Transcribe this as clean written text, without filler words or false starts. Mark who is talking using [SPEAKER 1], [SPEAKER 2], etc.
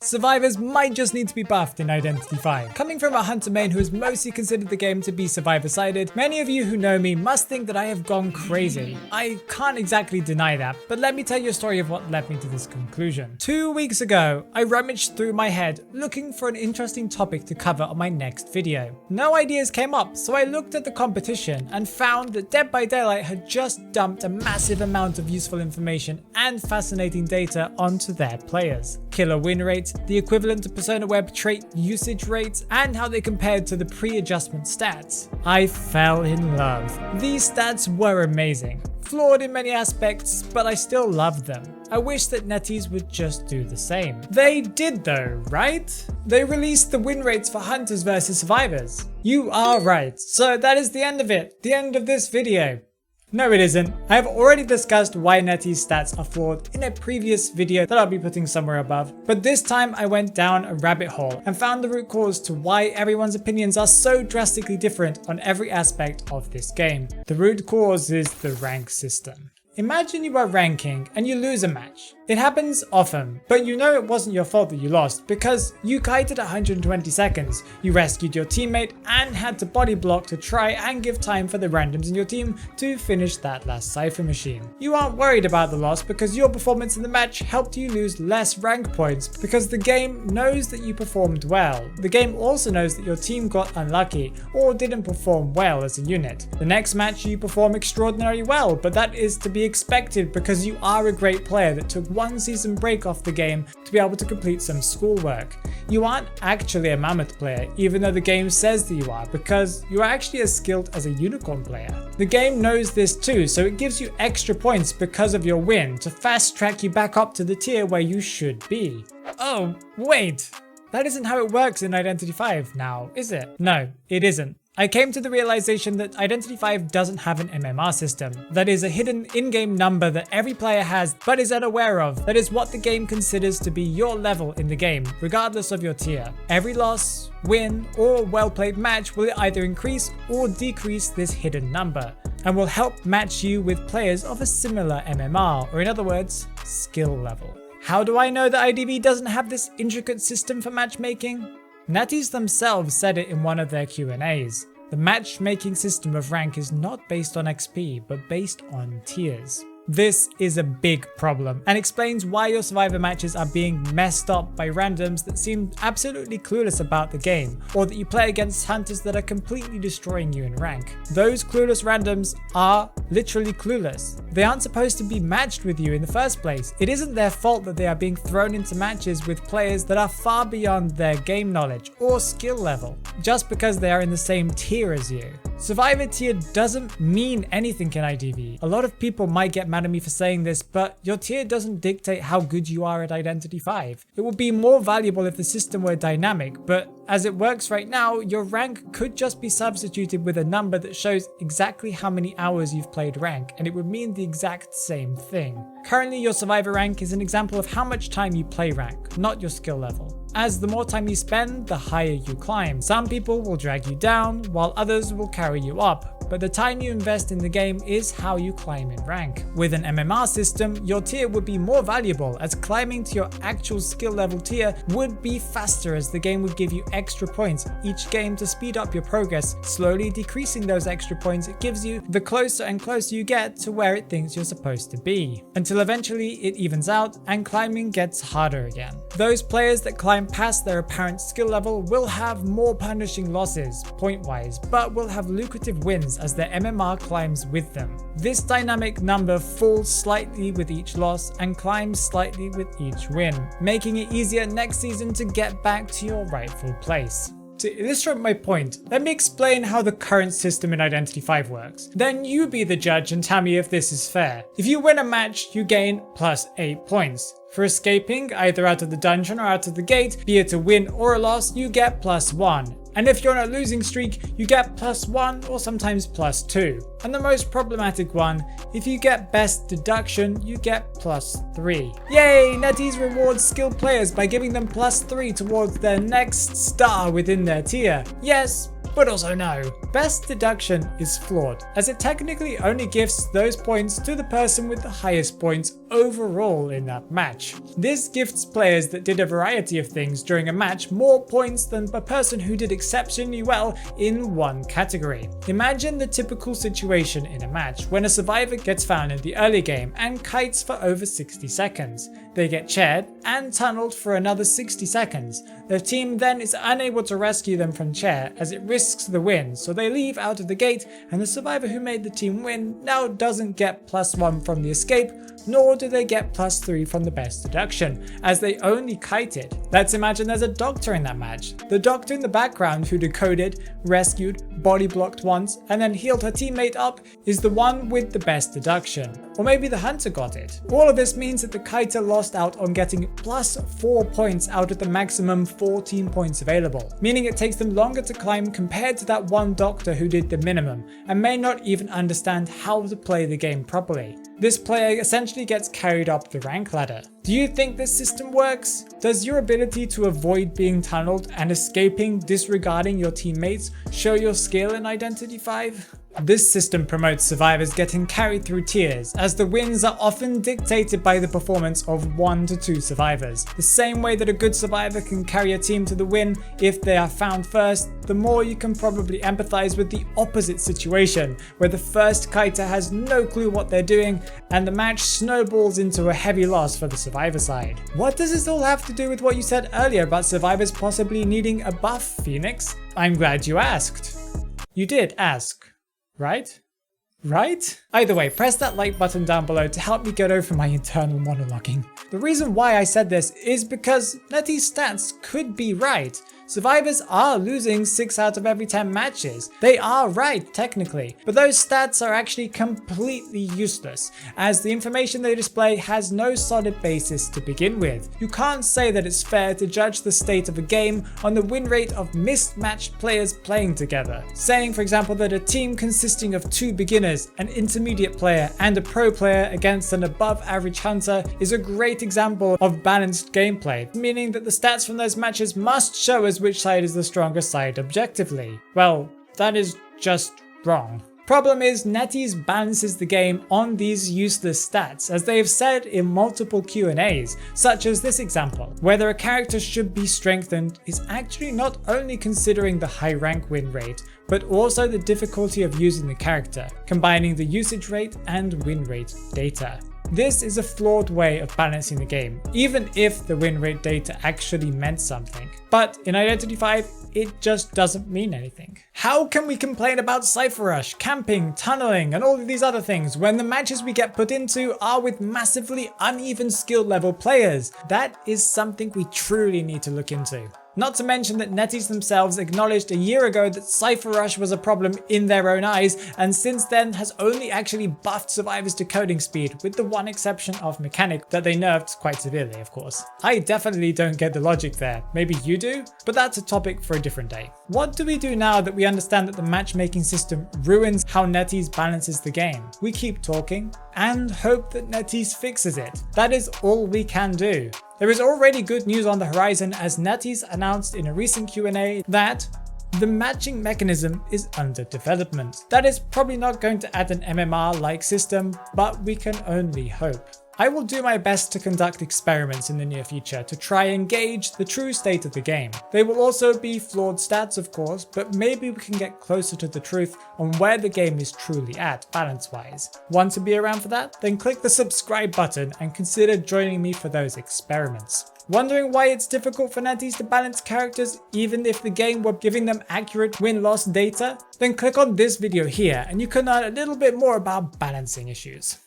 [SPEAKER 1] Survivors might just need to be buffed in Identity V. Coming from a hunter main who has mostly considered the game to be survivor-sided, many of you who know me must think that I have gone crazy. I can't exactly deny that, but let me tell you a story of what led me to this conclusion. 2 weeks ago, I rummaged through my head looking for an interesting topic to cover on my next video. No ideas came up, so I looked at the competition and found that Dead by Daylight had just dumped a massive amount of useful information and fascinating data onto their players. Killer win rates, the equivalent to Persona Web trait usage rates, and how they compared to the pre-adjustment stats. I fell in love. These stats were amazing. Flawed in many aspects, but I still loved them. I wish that Netease would just do the same. They did though, right? They released the win rates for hunters versus survivors. You are right. So that is the end of it. The end of this video. No, it isn't. I have already discussed why Netease stats are flawed in a previous video that I'll be putting somewhere above, but this time I went down a rabbit hole and found the root cause to why everyone's opinions are so drastically different on every aspect of this game. The root cause is the rank system. Imagine you are ranking and you lose a match. It happens often, but you know it wasn't your fault that you lost because you kited 120 seconds, you rescued your teammate and had to body block to try and give time for the randoms in your team to finish that last cipher machine. You aren't worried about the loss because your performance in the match helped you lose less rank points because the game knows that you performed well. The game also knows that your team got unlucky or didn't perform well as a unit. The next match you perform extraordinarily well, but that is to be expected because you are a great player that took one season break off the game to be able to complete some schoolwork. You aren't actually a mammoth player, even though the game says that you are, because you are actually as skilled as a unicorn player. The game knows this too, so it gives you extra points because of your win to fast track you back up to the tier where you should be. Oh, wait. That isn't how it works in Identity V now, is it? No, it isn't. I came to the realization that Identity V doesn't have an MMR system. That is a hidden in-game number that every player has but is unaware of. That is what the game considers to be your level in the game, regardless of your tier. Every loss, win, or well-played match will either increase or decrease this hidden number, and will help match you with players of a similar MMR, or in other words, skill level. How do I know that IDV doesn't have this intricate system for matchmaking? Netease themselves said it in one of their Q&As. The matchmaking system of rank is not based on XP, but based on tiers. This is a big problem and explains why your survivor matches are being messed up by randoms that seem absolutely clueless about the game, or that you play against hunters that are completely destroying you in rank. Those clueless randoms are literally clueless. They aren't supposed to be matched with you in the first place. It isn't their fault that they are being thrown into matches with players that are far beyond their game knowledge or skill level, just because they are in the same tier as you. Survivor tier doesn't mean anything in IDV. A lot of people might get mad at me for saying this, but your tier doesn't dictate how good you are at Identity V. It would be more valuable if the system were dynamic, but as it works right now, your rank could just be substituted with a number that shows exactly how many hours you've played rank, and it would mean the exact same thing. Currently, your survivor rank is an example of how much time you play rank, not your skill level. As the more time you spend, the higher you climb. Some people will drag you down, while others will carry you up. But the time you invest in the game is how you climb in rank. With an MMR system, your tier would be more valuable, as climbing to your actual skill level tier would be faster, as the game would give you extra points each game to speed up your progress, slowly decreasing those extra points it gives you the closer and closer you get to where it thinks you're supposed to be, until eventually it evens out and climbing gets harder again. Those players that climb past their apparent skill level will have more punishing losses, point-wise, but will have lucrative wins as their MMR climbs with them. This dynamic number falls slightly with each loss and climbs slightly with each win, making it easier next season to get back to your rightful place. To illustrate my point, let me explain how the current system in Identity V works. Then you be the judge and tell me if this is fair. If you win a match, you gain plus 8 points. For escaping, either out of the dungeon or out of the gate, be it a win or a loss, you get plus 1. And if you're on a losing streak, you get plus 1 or sometimes plus 2. And the most problematic one, if you get best deduction, you get plus 3. Yay! Netease rewards skilled players by giving them plus 3 towards their next star within their tier. Yes, but also no. best deduction is flawed, as it technically only gifts those points to the person with the highest points overall in that match. This gifts players that did a variety of things during a match more points than a person who did exceptionally well in one category. Imagine the typical situation in a match when a survivor gets found in the early game and kites for over 60 seconds. They get chaired and tunneled for another 60 seconds. Their team then is unable to rescue them from chair as it risks the win, so they leave out of the gate, and the survivor who made the team win now doesn't get +1 from the escape, nor do they get +3 from the best deduction, as they only kited. Let's imagine there's a doctor in that match. The doctor in the background who decoded, rescued, body blocked once, and then healed her teammate up is the one with the best deduction. Or maybe the hunter got it. All of this means that the kiter lost out on getting +4 points out of the maximum 14 points available, meaning it takes them longer to climb compared to that one doctor who did the minimum and may not even understand how to play the game properly. This player essentially gets carried up the rank ladder. Do you think this system works? Does your ability to avoid being tunneled and escaping disregarding your teammates show your skill in Identity V? This system promotes survivors getting carried through tiers, as the wins are often dictated by the performance of 1 to 2 survivors. The same way that a good survivor can carry a team to the win if they are found first, the more you can probably empathize with the opposite situation, where the first kiter has no clue what they're doing and the match snowballs into a heavy loss for the survivor side. What does this all have to do with what you said earlier about survivors possibly needing a buff, Phoenix? I'm glad you asked. You did ask. Right? Right? Either way, press that like button down below to help me get over my internal monologuing. The reason why I said this is because Netease stats could be right. Survivors are losing 6 out of every 10 matches. They are right, technically, but those stats are actually completely useless, as the information they display has no solid basis to begin with. You can't say that it's fair to judge the state of a game on the win rate of mismatched players playing together. Saying, for example, that a team consisting of 2 beginners, an intermediate player, and a pro player against an above average hunter is a great example of balanced gameplay, meaning that the stats from those matches must show us which side is the stronger side objectively. Well, that is just wrong. Problem is, Netease balances the game on these useless stats, as they have said in multiple Q&As, such as this example. Whether a character should be strengthened is actually not only considering the high rank win rate, but also the difficulty of using the character, combining the usage rate and win rate data. This is a flawed way of balancing the game, even if the win rate data actually meant something. But in Identity V, it just doesn't mean anything. How can we complain about Cypher Rush, camping, tunneling, and all of these other things when the matches we get put into are with massively uneven skill level players? That is something we truly need to look into. Not to mention that Netease themselves acknowledged a year ago that Cypher Rush was a problem in their own eyes, and since then has only actually buffed survivors' decoding speed, with the one exception of mechanic that they nerfed quite severely, of course. I definitely don't get the logic there. Maybe you do? But that's a topic for a different day. What do we do now that we understand that the matchmaking system ruins how Netease balances the game? We keep talking and hope that Netease fixes it. That is all we can do. There is already good news on the horizon, as Netease announced in a recent Q&A that the matching mechanism is under development. That is probably not going to add an MMR-like system, but we can only hope. I will do my best to conduct experiments in the near future to try and gauge the true state of the game. They will also be flawed stats, of course, but maybe we can get closer to the truth on where the game is truly at balance-wise. Want to be around for that? Then click the subscribe button and consider joining me for those experiments. Wondering why it's difficult for Netease to balance characters even if the game were giving them accurate win-loss data? Then click on this video here and you can learn a little bit more about balancing issues.